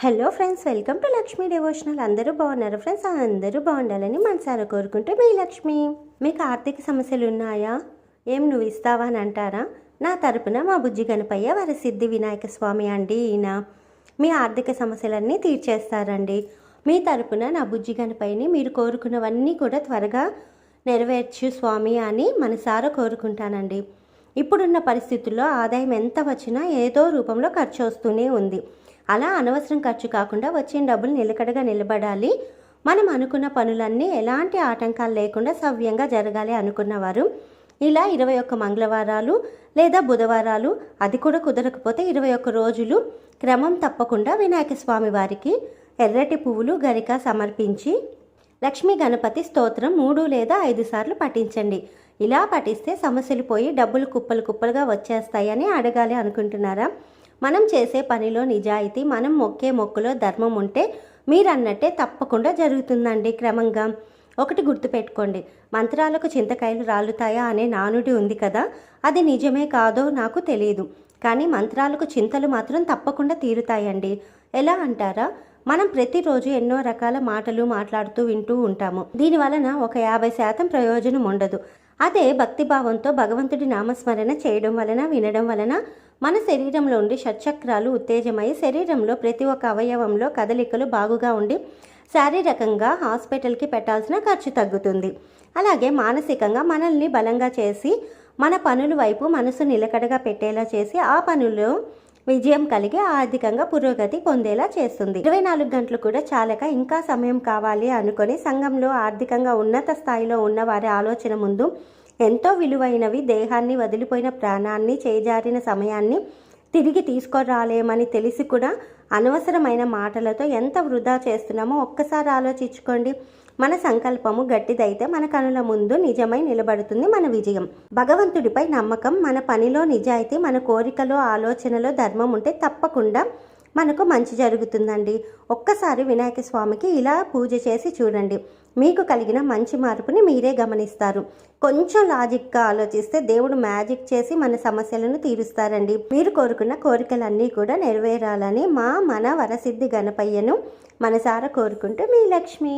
Hello friends, welcome to Lakshmi devotional. అందరూ బాగున్నారు friends? అందరూ బాగుండాలని మనసారా కోరుకుంటూ మీ లక్ష్మి. మీకు ఆర్థిక సమస్యలు ఉన్నాయా? నువ్వు ఇస్తావా అని అంటారా? నా తరపున మా బుజ్జి గణపయ్య వరసిద్ధి వినాయక స్వామి అండి. ఈయన మీ ఆర్థిక సమస్యలన్నీ తీర్చేస్తారండి. మీ తరపున నా బుజ్జి గణపయ్యని మీరు కోరుకున్నవన్నీ కూడా త్వరగా నెరవేర్చు స్వామి అని మనసారా కోరుకుంటానండి. ఇప్పుడున్న పరిస్థితుల్లో ఆదాయం ఎంత వచ్చినా ఏదో రూపంలో ఖర్చు వస్తూనే ఉంది. అలా అనవసరం ఖర్చు కాకుండా వచ్చిన డబ్బులు నిలకడగా నిలబడాలి, మనం అనుకున్న పనులన్నీ ఎలాంటి ఆటంకాలు లేకుండా సవ్యంగా జరగాలి అనుకున్నవారు ఇలా 21 మంగళవారాలు లేదా బుధవారాలు, అది కూడా కుదరకపోతే 21 రోజులు క్రమం తప్పకుండా వినాయక స్వామి వారికి ఎర్రటి పువ్వులు గరిక సమర్పించి లక్ష్మీ గణపతి స్తోత్రం 3 లేదా 5 సార్లు పఠించండి. ఇలా పఠిస్తే సమస్యలు పోయి డబ్బులు కుప్పలు కుప్పలుగా వచ్చేస్తాయని అడగాలి అనుకుంటున్నారా? మనం చేసే పనిలో నిజాయితీ, మనం మొక్కే మొక్కులో ధర్మం ఉంటే మీరన్నట్టే తప్పకుండా జరుగుతుందండి. క్రమంగా ఒకటి గుర్తుపెట్టుకోండి, మంత్రాలకు చింతకాయలు రాలుతాయా అనే నానుడి ఉంది కదా, అది నిజమే కాదో నాకు తెలియదు, కానీ మంత్రాలకు చింతలు మాత్రం తప్పకుండా తీరుతాయండి. ఎలా అంటారా? మనం ప్రతిరోజు ఎన్నో రకాల మాటలు మాట్లాడుతూ వింటూ ఉంటాము. దీనివలన ఒక 50% ప్రయోజనం ఉండదు. అదే భక్తిభావంతో భగవంతుడి నామస్మరణ చేయడం వలన, వినడం వలన మన శరీరంలో ఉండి షట్చక్రాలు ఉత్తేజమై శరీరంలో ప్రతి ఒక్క అవయవంలో కదలికలు బాగుగా ఉండి శారీరకంగా హాస్పిటల్కి పెట్టాల్సిన ఖర్చు తగ్గుతుంది. అలాగే మానసికంగా మనల్ని బలంగా చేసి మన పనుల వైపు మనసు నిలకడగా పెట్టేలా చేసి ఆ పనుల్లో విజయం కలిగి ఆర్థికంగా పురోగతి పొందేలా చేస్తుంది. 24 గంటలు కూడా చాలక ఇంకా సమయం కావాలి అనుకొని సంఘంలో ఆర్థికంగా ఉన్నత స్థాయిలో ఉన్న వారి ఆలోచన ముందు ఎంతో విలువైనవి, దేహాన్ని వదిలిపోయిన ప్రాణాన్ని, చేజారిన సమయాన్ని తిరిగి తీసుకురాలేమని తెలిసి కూడా అనవసరమైన మాటలతో ఎంత వృధా చేస్తున్నామో ఒక్కసారి ఆలోచించుకోండి. మన సంకల్పము గట్టిదైతే మన కనుల ముందు నిజమై నిలబడుతుంది మన విజయం. భగవంతుడిపై నమ్మకం, మన పనిలో నిజాయితీ, మన కోరికలో ఆలోచనలో ధర్మం ఉంటే తప్పకుండా మనకు మంచి జరుగుతుందండి. ఒక్కసారి వినాయక స్వామికి ఇలా పూజ చేసి చూడండి. మీకు కలిగిన మంచి మార్పుని మీరే గమనిస్తారు. కొంచెం లాజిక్గా ఆలోచిస్తే దేవుడు మ్యాజిక్ చేసి మన సమస్యలను తీరుస్తారండి. మీరు కోరుకున్న కోరికలన్నీ కూడా నెరవేరాలని మన వరసిద్ధి గణపయ్యను మనసారా కోరుకుంటూ మీ లక్ష్మి.